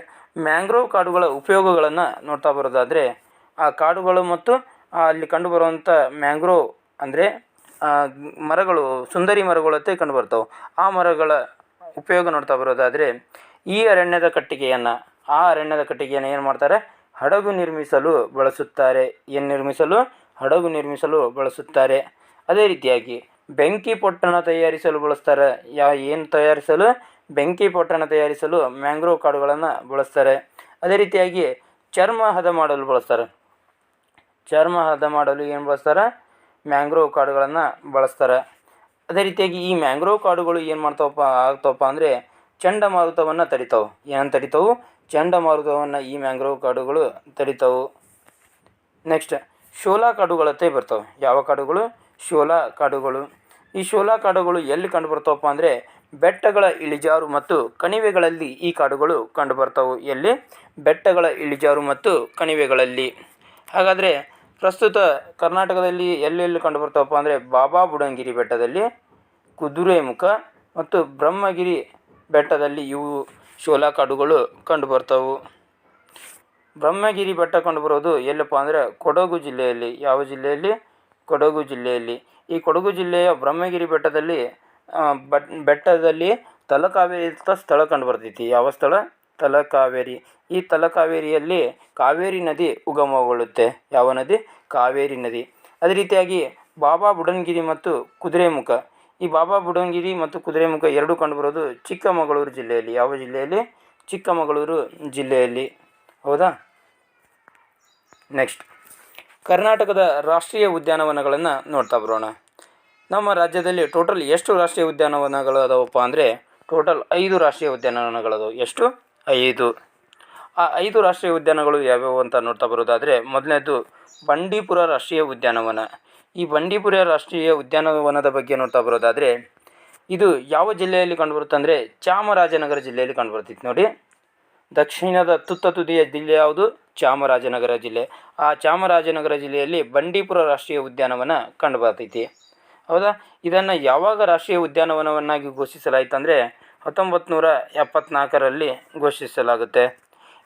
ಮ್ಯಾಂಗ್ರೋವ್ ಕಾಡುಗಳ ಉಪಯೋಗಗಳನ್ನು ನೋಡ್ತಾ ಬರೋದಾದರೆ ಆ ಕಾಡುಗಳು ಮತ್ತು ಅಲ್ಲಿ ಕಂಡುಬರುವಂಥ ಮ್ಯಾಂಗ್ರೋವ್ ಅಂದರೆ ಮರಗಳು ಸುಂದರಿ ಮರಗಳಂತೆ ಕಂಡುಬರ್ತವೆ. ಆ ಮರಗಳ ಉಪಯೋಗ ನೋಡ್ತಾ ಬರೋದಾದರೆ ಈ ಅರಣ್ಯದ ಕಟ್ಟಿಗೆಯನ್ನು ಏನು ಮಾಡ್ತಾರೆ? ಹಡಗು ನಿರ್ಮಿಸಲು ಬಳಸುತ್ತಾರೆ. ಹಡಗು ನಿರ್ಮಿಸಲು ಬಳಸುತ್ತಾರೆ. ಅದೇ ರೀತಿಯಾಗಿ ಬೆಂಕಿ ಪೊಟ್ಟಣ ತಯಾರಿಸಲು ಬಳಸ್ತಾರೆ. ಏನು ತಯಾರಿಸಲು? ಬೆಂಕಿ ಪೊಟ್ಟಣ ತಯಾರಿಸಲು ಮ್ಯಾಂಗ್ರೋವ್ ಕಾಡುಗಳನ್ನು ಬಳಸ್ತಾರೆ. ಅದೇ ರೀತಿಯಾಗಿ ಚರ್ಮ ಹದ ಮಾಡಲು ಬಳಸ್ತಾರೆ. ಏನು ಬಳಸ್ತಾರೆ? ಮ್ಯಾಂಗ್ರೋವ್ ಕಾಡುಗಳನ್ನು ಬಳಸ್ತಾರೆ. ಅದೇ ರೀತಿಯಾಗಿ ಈ ಮ್ಯಾಂಗ್ರೋವ್ ಕಾಡುಗಳು ಏನು ಆಗ್ತಾವಪ್ಪ ಅಂದರೆ ಚಂಡಮಾರುತವನ್ನು ತಡಿತಾವೆ. ಏನನ್ನು ತಡಿತಾವೆ? ಚಂಡಮಾರುತವನ್ನು ಈ ಮ್ಯಾಂಗ್ರೋವ್ ಕಾಡುಗಳು ತಡಿತಾವೆ. ನೆಕ್ಸ್ಟ್, ಶೋಲಾ ಕಾಡುಗಳಂತೆ ಬರ್ತವೆ. ಯಾವ ಕಾಡುಗಳು? ಶೋಲಾ ಕಾಡುಗಳು. ಈ ಶೋಲಾ ಕಾಡುಗಳು ಎಲ್ಲಿ ಕಂಡುಬರ್ತಾವಪ್ಪ ಅಂದರೆ ಬೆಟ್ಟಗಳ ಇಳಿಜಾರು ಮತ್ತು ಕಣಿವೆಗಳಲ್ಲಿ ಈ ಕಾಡುಗಳು ಕಂಡುಬರ್ತವೆ. ಎಲ್ಲಿ? ಬೆಟ್ಟಗಳ ಇಳಿಜಾರು ಮತ್ತು ಕಣಿವೆಗಳಲ್ಲಿ. ಹಾಗಾದರೆ ಪ್ರಸ್ತುತ ಕರ್ನಾಟಕದಲ್ಲಿ ಎಲ್ಲೆಲ್ಲಿ ಕಂಡುಬರ್ತಾವಪ್ಪ ಅಂದರೆ ಬಾಬಾ ಬುಡನ್ಗಿರಿ ಬೆಟ್ಟದಲ್ಲಿ, ಕುದುರೆಮುಖ ಮತ್ತು ಬ್ರಹ್ಮಗಿರಿ ಬೆಟ್ಟದಲ್ಲಿ ಇವು ಶೋಲಾ ಕಾಡುಗಳು ಕಂಡುಬರ್ತವೆ. ಬ್ರಹ್ಮಗಿರಿ ಬೆಟ್ಟ ಕಂಡುಬರೋದು ಎಲ್ಲಪ್ಪ ಅಂದರೆ ಕೊಡಗು ಜಿಲ್ಲೆಯಲ್ಲಿ. ಯಾವ ಜಿಲ್ಲೆಯಲ್ಲಿ? ಕೊಡಗು ಜಿಲ್ಲೆಯಲ್ಲಿ. ಈ ಕೊಡಗು ಜಿಲ್ಲೆಯ ಬ್ರಹ್ಮಗಿರಿ ಬೆಟ್ಟದಲ್ಲಿ ತಲಕಾವೇರಿ ಸ್ಥಳ ಕಂಡುಬರ್ತೈತಿ. ಯಾವ ಸ್ಥಳ? ತಲಕಾವೇರಿ. ಈ ತಲಕಾವೇರಿಯಲ್ಲಿ ಕಾವೇರಿ ನದಿ ಉಗಮಗೊಳ್ಳುತ್ತೆ. ಯಾವ ನದಿ? ಕಾವೇರಿ ನದಿ. ಅದೇ ರೀತಿಯಾಗಿ ಬಾಬಾ ಬುಡನ್ಗಿರಿ ಮತ್ತು ಕುದುರೆಮುಖ. ಈ ಬಾಬಾ ಬುಡನ್ಗಿರಿ ಮತ್ತು ಕುದುರೆಮುಖ ಎರಡು ಕಂಡುಬರೋದು ಚಿಕ್ಕಮಗಳೂರು ಜಿಲ್ಲೆಯಲ್ಲಿ. ಯಾವ ಜಿಲ್ಲೆಯಲ್ಲಿ? ಚಿಕ್ಕಮಗಳೂರು ಜಿಲ್ಲೆಯಲ್ಲಿ. ಹೌದಾ? ನೆಕ್ಸ್ಟ್, ಕರ್ನಾಟಕದ ರಾಷ್ಟ್ರೀಯ ಉದ್ಯಾನವನಗಳನ್ನು ನೋಡ್ತಾ ಬರೋಣ. ನಮ್ಮ ರಾಜ್ಯದಲ್ಲಿ ಟೋಟಲ್ ಎಷ್ಟು ರಾಷ್ಟ್ರೀಯ ಉದ್ಯಾನವನಗಳು ಅದಾವಪ್ಪ ಅಂದರೆ ಟೋಟಲ್ 5 ರಾಷ್ಟ್ರೀಯ ಉದ್ಯಾನವನಗಳದು. ಎಷ್ಟು? 5. ಆ 5 ರಾಷ್ಟ್ರೀಯ ಉದ್ಯಾನಗಳು ಯಾವ್ಯಾವು ಅಂತ ನೋಡ್ತಾ ಬರೋದಾದರೆ, ಮೊದಲನೇದು ಬಂಡೀಪುರ ರಾಷ್ಟ್ರೀಯ ಉದ್ಯಾನವನ. ಈ ಬಂಡೀಪುರ ರಾಷ್ಟ್ರೀಯ ಉದ್ಯಾನವನದ ಬಗ್ಗೆ ನೋಡ್ತಾ ಬರೋದಾದರೆ, ಇದು ಯಾವ ಜಿಲ್ಲೆಯಲ್ಲಿ ಕಂಡುಬರುತ್ತೆ ಅಂದರೆ ಚಾಮರಾಜನಗರ ಜಿಲ್ಲೆಯಲ್ಲಿ ಕಂಡುಬರ್ತಿತ್ತು. ನೋಡಿ, ದಕ್ಷಿಣದ ತುದಿಯ ಜಿಲ್ಲೆ ಯಾವುದು? ಚಾಮರಾಜನಗರ ಜಿಲ್ಲೆ. ಆ ಚಾಮರಾಜನಗರ ಜಿಲ್ಲೆಯಲ್ಲಿ ಬಂಡೀಪುರ ರಾಷ್ಟ್ರೀಯ ಉದ್ಯಾನವನ ಕಂಡುಬರ್ತೈತಿ. ಹೌದಾ? ಇದನ್ನು ಯಾವಾಗ ರಾಷ್ಟ್ರೀಯ ಉದ್ಯಾನವನವನ್ನಾಗಿ ಘೋಷಿಸಲಾಯಿತು ಅಂದರೆ 1974ರಲ್ಲಿ ಘೋಷಿಸಲಾಗುತ್ತೆ.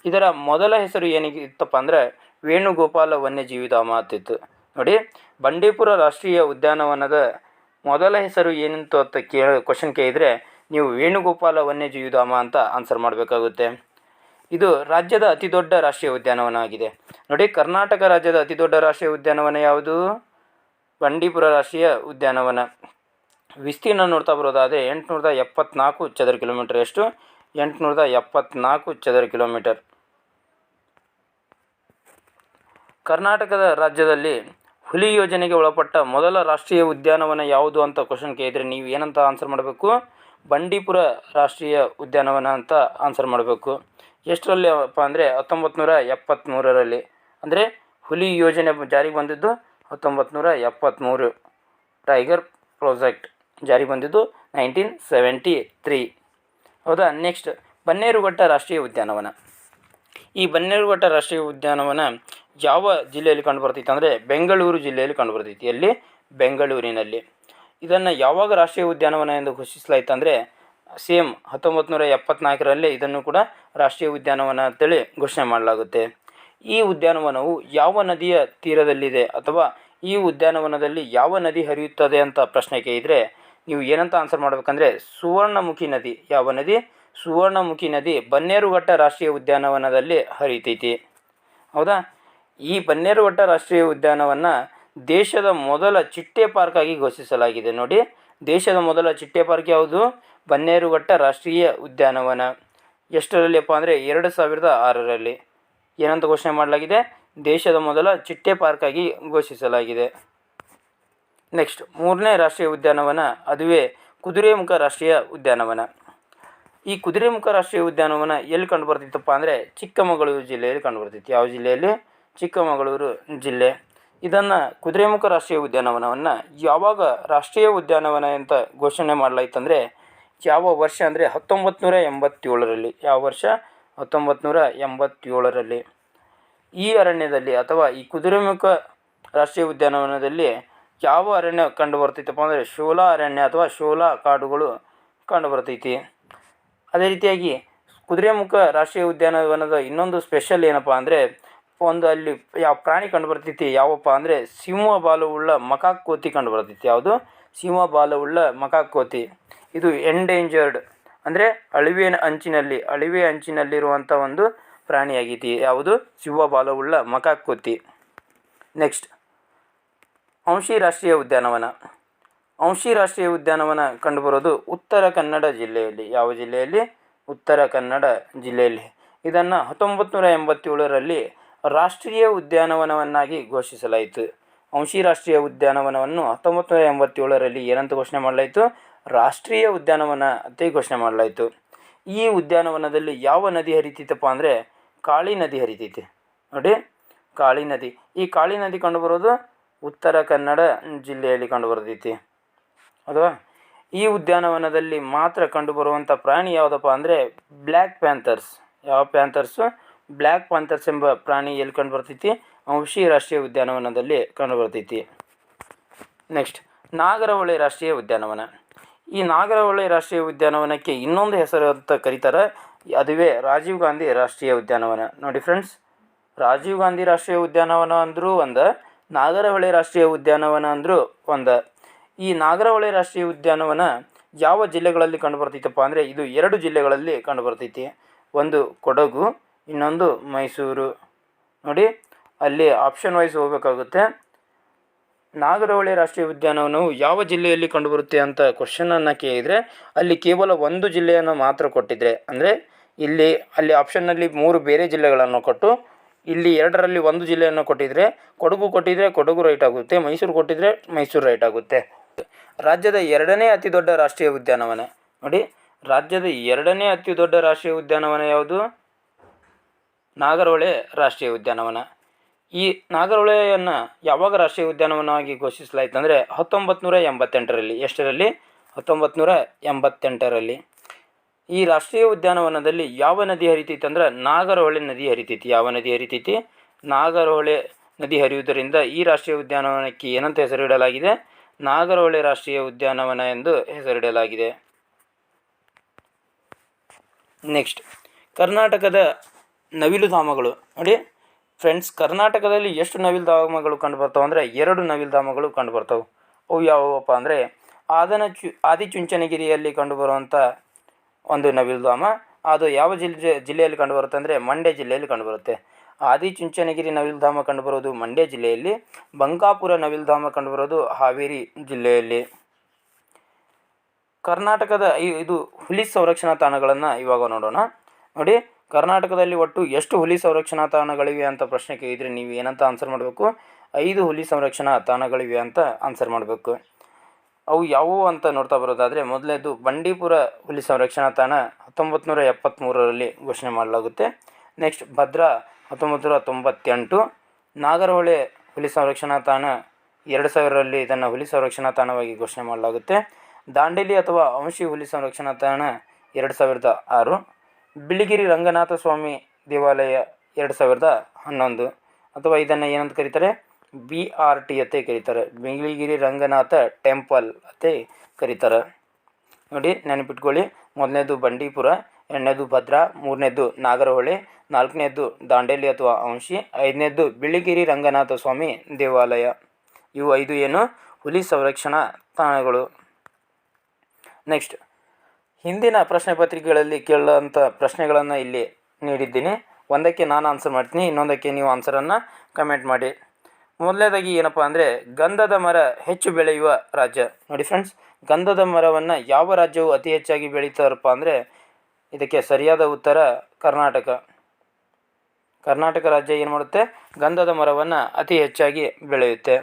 ಇದರ ಮೊದಲ ಹೆಸರು ಏನಿತ್ತಪ್ಪ ಅಂದರೆ ವೇಣುಗೋಪಾಲ ವನ್ಯಜೀವಿ ಧಾಮ ಅಂತಿತ್ತು. ನೋಡಿ, ಬಂಡೀಪುರ ರಾಷ್ಟ್ರೀಯ ಉದ್ಯಾನವನದ ಮೊದಲ ಹೆಸರು ಏನಿತ್ತು ಅಂತ ಕ್ವಶನ್ ಕೇಳಿದರೆ ನೀವು ವೇಣುಗೋಪಾಲ ವನ್ಯಜೀವಿ ಧಾಮ ಅಂತ ಆನ್ಸರ್ ಮಾಡಬೇಕಾಗುತ್ತೆ. ಇದು ರಾಜ್ಯದ ಅತಿ ದೊಡ್ಡ ರಾಷ್ಟ್ರೀಯ ಉದ್ಯಾನವನ ಆಗಿದೆ. ನೋಡಿ, ಕರ್ನಾಟಕ ರಾಜ್ಯದ ಅತಿ ದೊಡ್ಡ ರಾಷ್ಟ್ರೀಯ ಉದ್ಯಾನವನ ಯಾವುದು? ಬಂಡೀಪುರ ರಾಷ್ಟ್ರೀಯ ಉದ್ಯಾನವನ. ವಿಸ್ತೀರ್ಣ ನೋಡ್ತಾ ಬರೋದಾದರೆ 874 ಚದರ ಕಿಲೋಮೀಟರ್. ಎಷ್ಟು? 874 ಚದರ ಕಿಲೋಮೀಟರ್. ಕರ್ನಾಟಕದ ರಾಜ್ಯದಲ್ಲಿ ಹುಲಿ ಯೋಜನೆಗೆ ಒಳಪಟ್ಟ ಮೊದಲ ರಾಷ್ಟ್ರೀಯ ಉದ್ಯಾನವನ ಯಾವುದು ಅಂತ ಕ್ವಶನ್ ಕೇಳಿದರೆ ನೀವು ಏನಂತ ಆನ್ಸರ್ ಮಾಡಬೇಕು? ಬಂಡೀಪುರ ರಾಷ್ಟ್ರೀಯ ಉದ್ಯಾನವನ ಅಂತ ಆನ್ಸರ್ ಮಾಡಬೇಕು. ಎಷ್ಟರಲ್ಲಿ ಅಪ್ಪ ಅಂದರೆ 1973ರಲ್ಲಿ. ಅಂದರೆ ಹುಲಿ ಯೋಜನೆ ಜಾರಿಗೆ ಬಂದಿದ್ದು 1973. ಟೈಗರ್ ಪ್ರಾಜೆಕ್ಟ್ ಜಾರಿಗೆ ಬಂದಿದ್ದು 1973. ಹೌದಾ? ನೆಕ್ಸ್ಟ್, ಬನ್ನೇರುಘಟ್ಟ ರಾಷ್ಟ್ರೀಯ ಉದ್ಯಾನವನ. ಈ ಬನ್ನೇರುಘಟ್ಟ ರಾಷ್ಟ್ರೀಯ ಉದ್ಯಾನವನ ಯಾವ ಜಿಲ್ಲೆಯಲ್ಲಿ ಕಂಡುಬರ್ತೈತೆ ಅಂದರೆ ಬೆಂಗಳೂರು ಜಿಲ್ಲೆಯಲ್ಲಿ ಕಂಡುಬರ್ತೈತಿ. ಎಲ್ಲಿ? ಬೆಂಗಳೂರಿನಲ್ಲಿ. ಇದನ್ನು ಯಾವಾಗ ರಾಷ್ಟ್ರೀಯ ಉದ್ಯಾನವನ ಎಂದು ಘೋಷಿಸಲಾಯಿತು ಅಂದರೆ ಸೇಮ್ 1974ರಲ್ಲಿ ಇದನ್ನು ಕೂಡ ರಾಷ್ಟ್ರೀಯ ಉದ್ಯಾನವನ ಅಂತೇಳಿ ಘೋಷಣೆ ಮಾಡಲಾಗುತ್ತೆ. ಈ ಉದ್ಯಾನವನವು ಯಾವ ನದಿಯ ತೀರದಲ್ಲಿದೆ ಅಥವಾ ಈ ಉದ್ಯಾನವನದಲ್ಲಿ ಯಾವ ನದಿ ಹರಿಯುತ್ತದೆ ಅಂತ ಪ್ರಶ್ನೆ ಕೇಳಿದರೆ ನೀವು ಏನಂತ ಆನ್ಸರ್ ಮಾಡಬೇಕಂದ್ರೆ ಸುವರ್ಣಮುಖಿ ನದಿ. ಯಾವ ನದಿ? ಸುವರ್ಣಮುಖಿ ನದಿ ಬನ್ನೇರುಘಟ್ಟ ರಾಷ್ಟ್ರೀಯ ಉದ್ಯಾನವನದಲ್ಲಿ ಹರಿತೈತಿ. ಹೌದಾ? ಈ ಬನ್ನೇರುಘಟ್ಟ ರಾಷ್ಟ್ರೀಯ ಉದ್ಯಾನವನ ದೇಶದ ಮೊದಲ ಚಿಟ್ಟೆ ಪಾರ್ಕ್ ಆಗಿ ಘೋಷಿಸಲಾಗಿದೆ. ನೋಡಿ, ದೇಶದ ಮೊದಲ ಚಿಟ್ಟೆ ಪಾರ್ಕ್ ಯಾವುದು? ಬನ್ನೇರುಘಟ್ಟ ರಾಷ್ಟ್ರೀಯ ಉದ್ಯಾನವನ. ಎಷ್ಟರಲ್ಲಿಪ್ಪ ಅಂದರೆ 2006ರಲ್ಲಿ ಏನಂತ ಘೋಷಣೆ ಮಾಡಲಾಗಿದೆ? ದೇಶದ ಮೊದಲ ಚಿಟ್ಟೆ ಪಾರ್ಕ್ ಆಗಿ ಘೋಷಿಸಲಾಗಿದೆ. ನೆಕ್ಸ್ಟ್, 3ನೇ ರಾಷ್ಟ್ರೀಯ ಉದ್ಯಾನವನ ಅದುವೇ ಕುದುರೆಮುಖ ರಾಷ್ಟ್ರೀಯ ಉದ್ಯಾನವನ. ಈ ಕುದುರೆಮುಖ ರಾಷ್ಟ್ರೀಯ ಉದ್ಯಾನವನ ಎಲ್ಲಿ ಕಂಡುಬರ್ತಿತ್ತಪ್ಪ ಅಂದರೆ ಚಿಕ್ಕಮಗಳೂರು ಜಿಲ್ಲೆಯಲ್ಲಿ ಕಂಡುಬರ್ತೈತಿ. ಯಾವ ಜಿಲ್ಲೆಯಲ್ಲಿ? ಚಿಕ್ಕಮಗಳೂರು ಜಿಲ್ಲೆ. ಇದನ್ನು ಕುದುರೆಮುಖ ರಾಷ್ಟ್ರೀಯ ಉದ್ಯಾನವನವನ್ನು ಯಾವಾಗ ರಾಷ್ಟ್ರೀಯ ಉದ್ಯಾನವನ ಅಂತ ಘೋಷಣೆ ಮಾಡಲಾಯಿತು ಅಂದರೆ ಯಾವ ವರ್ಷ ಅಂದರೆ 1987ರಲ್ಲಿ. ಯಾವ ವರ್ಷ? 1987ರಲ್ಲಿ. ಈ ಅರಣ್ಯದಲ್ಲಿ ಅಥವಾ ಈ ಕುದುರೆಮುಖ ರಾಷ್ಟ್ರೀಯ ಉದ್ಯಾನವನದಲ್ಲಿ ಯಾವ ಅರಣ್ಯ ಕಂಡುಬರ್ತೈತಪ್ಪ ಅಂದರೆ ಶೋಲಾ ಅರಣ್ಯ ಅಥವಾ ಶೋಲಾ ಕಾಡುಗಳು ಕಂಡುಬರ್ತೈತಿ. ಅದೇ ರೀತಿಯಾಗಿ ಕುದುರೆಮುಖ ರಾಷ್ಟ್ರೀಯ ಉದ್ಯಾನವನದ ಇನ್ನೊಂದು ಸ್ಪೆಷಲ್ ಏನಪ್ಪ ಅಂದರೆ ಒಂದು ಅಲ್ಲಿ ಯಾವ ಪ್ರಾಣಿ ಕಂಡುಬರ್ತೈತಿ ಯಾವಪ್ಪ ಅಂದರೆ ಸಿಂಹ ಬಾಲವುಳ್ಳ ಮಕಾಕ್ ಕೋತಿ ಕಂಡುಬರ್ತೈತಿ. ಯಾವುದು? ಸಿಂಹ ಬಾಲವುಳ್ಳ ಮಕಾಕ್ ಕೋತಿ. ಇದು ಎಂಡೇಂಜರ್ಡ್ ಅಂದರೆ ಅಳಿವೆ ಅಂಚಿನಲ್ಲಿರುವಂಥ ಒಂದು ಪ್ರಾಣಿಯಾಗೈತಿ. ಯಾವುದು? ಸಿಂಹ ಬಾಲವುಳ್ಳ ಮಕಾಕ್ ಕೋತಿ. ನೆಕ್ಸ್ಟ್, ಔಷಿ ರಾಷ್ಟ್ರೀಯ ಉದ್ಯಾನವನ. ಔಷಿ ರಾಷ್ಟ್ರೀಯ ಉದ್ಯಾನವನ ಕಂಡುಬರೋದು ಉತ್ತರ ಕನ್ನಡ ಜಿಲ್ಲೆಯಲ್ಲಿ. ಯಾವ ಜಿಲ್ಲೆಯಲ್ಲಿ? ಉತ್ತರ ಕನ್ನಡ ಜಿಲ್ಲೆಯಲ್ಲಿ. ಇದನ್ನು 1987ರಲ್ಲಿ ರಾಷ್ಟ್ರೀಯ ಉದ್ಯಾನವನವನ್ನಾಗಿ ಘೋಷಿಸಲಾಯಿತು. ಔಷಿ ರಾಷ್ಟ್ರೀಯ ಉದ್ಯಾನವನವನ್ನು 1987ರಲ್ಲಿ ಏನಂತ ಘೋಷಣೆ ಮಾಡಲಾಯಿತು? ರಾಷ್ಟ್ರೀಯ ಉದ್ಯಾನವನ ಅಂತ ಘೋಷಣೆ ಮಾಡಲಾಯಿತು. ಈ ಉದ್ಯಾನವನದಲ್ಲಿ ಯಾವ ನದಿ ಹರಿತೈತಪ್ಪ ಅಂದರೆ ಕಾಳಿ ನದಿ ಹರಿತೈತಿ. ನೋಡಿ, ಕಾಳಿ ನದಿ. ಈ ಕಾಳಿ ನದಿ ಕಂಡುಬರೋದು ಉತ್ತರ ಕನ್ನಡ ಜಿಲ್ಲೆಯಲ್ಲಿ ಕಂಡುಬರ್ತೈತಿ. ಅಲ್ವಾ? ಈ ಉದ್ಯಾನವನದಲ್ಲಿ ಮಾತ್ರ ಕಂಡುಬರುವಂಥ ಪ್ರಾಣಿ ಯಾವುದಪ್ಪ ಅಂದರೆ ಬ್ಲ್ಯಾಕ್ ಪ್ಯಾಂಥರ್ಸ್. ಯಾವ ಪ್ಯಾಂಥರ್ಸು? ಬ್ಲ್ಯಾಕ್ ಪ್ಯಾಂಥರ್ಸ್ ಎಂಬ ಪ್ರಾಣಿ ಎಲ್ಲಿ ಕಂಡುಬರ್ತೈತಿ? ಔಷಿ ರಾಷ್ಟ್ರೀಯ ಉದ್ಯಾನವನದಲ್ಲಿ ಕಂಡುಬರ್ತೈತಿ. ನೆಕ್ಸ್ಟ್, ನಾಗರಹೊಳೆ ರಾಷ್ಟ್ರೀಯ ಉದ್ಯಾನವನ. ಈ ನಾಗರಹೊಳೆ ರಾಷ್ಟ್ರೀಯ ಉದ್ಯಾನವನಕ್ಕೆ ಇನ್ನೊಂದು ಹೆಸರು ಅಂತ ಕರೀತಾರೆ, ಅದುವೇ ರಾಜೀವ್ ಗಾಂಧಿ ರಾಷ್ಟ್ರೀಯ ಉದ್ಯಾನವನ. ನೋಡಿ ಫ್ರೆಂಡ್ಸ್, ರಾಜೀವ್ ಗಾಂಧಿ ರಾಷ್ಟ್ರೀಯ ಉದ್ಯಾನವನ ಅಂದರೂ ಒಂದು, ನಾಗರಹೊಳೆ ರಾಷ್ಟ್ರೀಯ ಉದ್ಯಾನವನ ಅಂದರೂ ಒಂದು. ಈ ನಾಗರಹೊಳೆ ರಾಷ್ಟ್ರೀಯ ಉದ್ಯಾನವನ ಯಾವ ಜಿಲ್ಲೆಗಳಲ್ಲಿ ಕಂಡುಬರ್ತೈತಪ್ಪ ಅಂದರೆ ಇದು 2 ಜಿಲ್ಲೆಗಳಲ್ಲಿ ಕಂಡುಬರ್ತೈತಿ. ಒಂದು ಕೊಡಗು, ಇನ್ನೊಂದು ಮೈಸೂರು. ನೋಡಿ ಅಲ್ಲಿ ಆಪ್ಷನ್ ವೈಸ್ ಹೋಗಬೇಕಾಗುತ್ತೆ. ನಾಗರಹೊಳೆ ರಾಷ್ಟ್ರೀಯ ಉದ್ಯಾನವನವು ಯಾವ ಜಿಲ್ಲೆಯಲ್ಲಿ ಕಂಡುಬರುತ್ತೆ ಅಂತ ಕ್ವಶನನ್ನು ಕೇಳಿದರೆ ಅಲ್ಲಿ ಕೇವಲ ಒಂದು ಜಿಲ್ಲೆಯನ್ನು ಮಾತ್ರ ಕೊಟ್ಟಿದ್ರೆ, ಅಂದರೆ ಅಲ್ಲಿ ಆಪ್ಷನ್ನಲ್ಲಿ 3 ಬೇರೆ ಜಿಲ್ಲೆಗಳನ್ನು ಕೊಟ್ಟು ಇಲ್ಲಿ 2ರಲ್ಲಿ ಒಂದು ಜಿಲ್ಲೆಯನ್ನು ಕೊಟ್ಟಿದ್ರೆ ಕೊಡಗು ರೈಟ್ ಆಗುತ್ತೆ, ಮೈಸೂರು ಕೊಟ್ಟಿದ್ರೆ ಮೈಸೂರು ರೈಟ್ ಆಗುತ್ತೆ. ರಾಜ್ಯದ 2ನೇ ಅತಿ ದೊಡ್ಡ ರಾಷ್ಟ್ರೀಯ ಉದ್ಯಾನವನ ನೋಡಿ, ರಾಜ್ಯದ 2ನೇ ಅತಿ ದೊಡ್ಡ ರಾಷ್ಟ್ರೀಯ ಉದ್ಯಾನವನ ಯಾವುದು? ನಾಗರಹೊಳೆ ರಾಷ್ಟ್ರೀಯ ಉದ್ಯಾನವನ. ಈ ನಾಗರಹೊಳೆಯನ್ನು ಯಾವಾಗ ರಾಷ್ಟ್ರೀಯ ಉದ್ಯಾನವನವಾಗಿ ಘೋಷಿಸಲಾಯಿತು ಅಂದರೆ 1988ರಲ್ಲಿ. ಎಷ್ಟರಲ್ಲಿ? 1988ರಲ್ಲಿ. ಈ ರಾಷ್ಟ್ರೀಯ ಉದ್ಯಾನವನದಲ್ಲಿ ಯಾವ ನದಿ ಹರಿತೈತಿ ಅಂದ್ರೆ ನಾಗರಹೊಳೆ ನದಿ ಹರಿತೈತಿ. ಯಾವ ನದಿ ಹರಿತೈತಿ? ನಾಗರಹೊಳೆ ನದಿ ಹರಿಯುವುದರಿಂದ ಈ ರಾಷ್ಟ್ರೀಯ ಉದ್ಯಾನವನಕ್ಕೆ ಏನಂತ ಹೆಸರಿಡಲಾಗಿದೆ? ನಾಗರಹೊಳೆ ರಾಷ್ಟ್ರೀಯ ಉದ್ಯಾನವನ ಎಂದು ಹೆಸರಿಡಲಾಗಿದೆ. ನೆಕ್ಸ್ಟ್, ಕರ್ನಾಟಕದ ನವಿಲುಧಾಮಗಳು ನೋಡಿ ಫ್ರೆಂಡ್ಸ್, ಕರ್ನಾಟಕದಲ್ಲಿ ಎಷ್ಟು ನವಿಲುಧಾಮಗಳು ಕಂಡುಬರ್ತಾವೆ ಅಂದರೆ 2 ನವಿಲುಧಾಮಗಳು ಕಂಡುಬರ್ತಾವೆ. ಅವು ಯಾವುವಪ್ಪ ಅಂದರೆ ಆದಿಚುಂಚನಗಿರಿಯಲ್ಲಿ ಕಂಡುಬರುವಂಥ ಒಂದು ನವಿಲುಧಾಮ. ಅದು ಯಾವ ಜಿಲ್ಲೆಯಲ್ಲಿ ಕಂಡುಬರುತ್ತೆ ಅಂದರೆ ಮಂಡ್ಯ ಜಿಲ್ಲೆಯಲ್ಲಿ ಕಂಡುಬರುತ್ತೆ. ಆದಿಚುಂಚನಗಿರಿ ನವಿಲುಧಾಮ ಕಂಡುಬರೋದು ಮಂಡ್ಯ ಜಿಲ್ಲೆಯಲ್ಲಿ. ಬಂಕಾಪುರ ನವಿಲುಧಾಮ ಕಂಡುಬರೋದು ಹಾವೇರಿ ಜಿಲ್ಲೆಯಲ್ಲಿ. ಕರ್ನಾಟಕದ ಇದು ಹುಲಿ ಸಂರಕ್ಷಣಾ ತಾಣಗಳನ್ನು ಇವಾಗ ನೋಡೋಣ. ನೋಡಿ, ಕರ್ನಾಟಕದಲ್ಲಿ ಒಟ್ಟು ಎಷ್ಟು ಹುಲಿ ಸಂರಕ್ಷಣಾ ತಾಣಗಳಿವೆ ಅಂತ ಪ್ರಶ್ನೆ ಕೇಳಿದರೆ ನೀವು ಏನಂತ ಆನ್ಸರ್ ಮಾಡಬೇಕು? 5 ಹುಲಿ ಸಂರಕ್ಷಣಾ ತಾಣಗಳಿವೆ ಅಂತ ಆನ್ಸರ್ ಮಾಡಬೇಕು. ಅವು ಯಾವುವು ಅಂತ ನೋಡ್ತಾ ಬರೋದಾದರೆ, ಮೊದಲನೇದು ಬಂಡೀಪುರ ಹುಲಿ ಸಂರಕ್ಷಣಾ ತಾಣ 1973ರಲ್ಲಿ ಘೋಷಣೆ ಮಾಡಲಾಗುತ್ತೆ. ನೆಕ್ಸ್ಟ್, ಭದ್ರಾ 1998. ನಾಗರಹೊಳೆ ಹುಲಿ ಸಂರಕ್ಷಣಾ ತಾಣ 2000ರಲ್ಲಿ ಇದನ್ನು ಹುಲಿ ಸಂರಕ್ಷಣಾ ತಾಣವಾಗಿ ಘೋಷಣೆ ಮಾಡಲಾಗುತ್ತೆ. ದಾಂಡೇಲಿ ಅಥವಾ ವಂಶಿ ಹುಲಿ ಸಂರಕ್ಷಣಾ ತಾಣ 2006. ಬಿಳಿಗಿರಿ ರಂಗನಾಥ ಸ್ವಾಮಿ ದೇವಾಲಯ 2011, ಅಥವಾ ಇದನ್ನು ಏನಂತ ಕರೀತಾರೆ? BRT ಅಂತ ಕರೀತಾರೆ, ಬಿಳಿಗಿರಿ ರಂಗನಾಥ ಟೆಂಪಲ್ ಅಂತ ಕರೀತಾರೆ. ನೋಡಿ, ನೆನಪಿಟ್ಕೊಳ್ಳಿ. ಮೊದಲನೇದು ಬಂಡೀಪುರ, 2ನೇದು ಭದ್ರಾ, 3ನೇದು ನಾಗರಹೊಳೆ, 4ನೇದು ದಾಂಡೇಲಿ ಅಥವಾ ವಂಶಿ, 5ನೇದು ಬಿಳಿಗಿರಿ ರಂಗನಾಥ ಸ್ವಾಮಿ ದೇವಾಲಯ. ಇವು 5 ಏನು ಹುಲಿ ಸಂರಕ್ಷಣಾ ತಾಣಗಳು. ನೆಕ್ಸ್ಟ್, ಹಿಂದಿನ ಪ್ರಶ್ನೆ ಪತ್ರಿಕೆಗಳಲ್ಲಿ ಕೇಳುವಂಥ ಪ್ರಶ್ನೆಗಳನ್ನು ಇಲ್ಲಿ ನೀಡಿದ್ದೀನಿ. ಒಂದಕ್ಕೆ ನಾನು ಆನ್ಸರ್ ಮಾಡ್ತೀನಿ, ಇನ್ನೊಂದಕ್ಕೆ ನೀವು ಆನ್ಸರನ್ನು ಕಮೆಂಟ್ ಮಾಡಿ. ಮೊದಲನೇದಾಗಿ ಏನಪ್ಪ ಅಂದರೆ ಗಂಧದ ಮರ ಹೆಚ್ಚು ಬೆಳೆಯುವ ರಾಜ್ಯ. ನೋಡಿ ಫ್ರೆಂಡ್ಸ್, ಗಂಧದ ಮರವನ್ನು ಯಾವ ರಾಜ್ಯವು ಅತಿ ಹೆಚ್ಚಾಗಿ ಬೆಳೀತಾರಪ್ಪ ಅಂದರೆ ಇದಕ್ಕೆ ಸರಿಯಾದ ಉತ್ತರ ಕರ್ನಾಟಕ. ಕರ್ನಾಟಕ ರಾಜ್ಯ ಏನು ಮಾಡುತ್ತೆ? ಗಂಧದ ಮರವನ್ನು ಅತಿ ಹೆಚ್ಚಾಗಿ ಬೆಳೆಯುತ್ತೆ.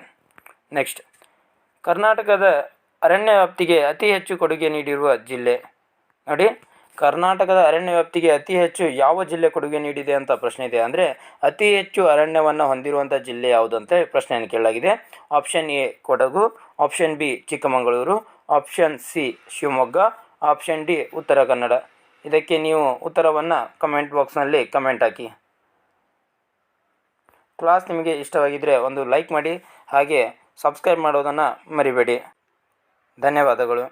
ನೆಕ್ಸ್ಟ್, ಕರ್ನಾಟಕದ ಅರಣ್ಯ ವ್ಯಾಪ್ತಿಗೆ ಅತಿ ಹೆಚ್ಚು ಕೊಡುಗೆ ನೀಡಿರುವ ಜಿಲ್ಲೆ. ನೋಡಿ, ಕರ್ನಾಟಕದ ಅರಣ್ಯ ವ್ಯಾಪ್ತಿಗೆ ಅತಿ ಹೆಚ್ಚು ಯಾವ ಜಿಲ್ಲೆ ಕೊಡುಗೆ ನೀಡಿದೆ ಅಂತ ಪ್ರಶ್ನೆ ಇದೆ. ಅಂದರೆ ಅತಿ ಹೆಚ್ಚು ಅರಣ್ಯವನ್ನು ಹೊಂದಿರುವಂಥ ಜಿಲ್ಲೆ ಯಾವುದಂತ ಪ್ರಶ್ನೆಯನ್ನು ಕೇಳಲಾಗಿದೆ. Option A Kodagu, option B Chikkamagaluru, option C Shivamogga, option D Uttara Kannada. ಇದಕ್ಕೆ ನೀವು ಉತ್ತರವನ್ನು ಕಮೆಂಟ್ ಬಾಕ್ಸ್ನಲ್ಲಿ ಕಮೆಂಟ್ ಹಾಕಿ. ಕ್ಲಾಸ್ ನಿಮಗೆ ಇಷ್ಟವಾಗಿದ್ದರೆ ಒಂದು ಲೈಕ್ ಮಾಡಿ, ಹಾಗೆ ಸಬ್ಸ್ಕ್ರೈಬ್ ಮಾಡೋದನ್ನು ಮರಿಬೇಡಿ. ಧನ್ಯವಾದಗಳು.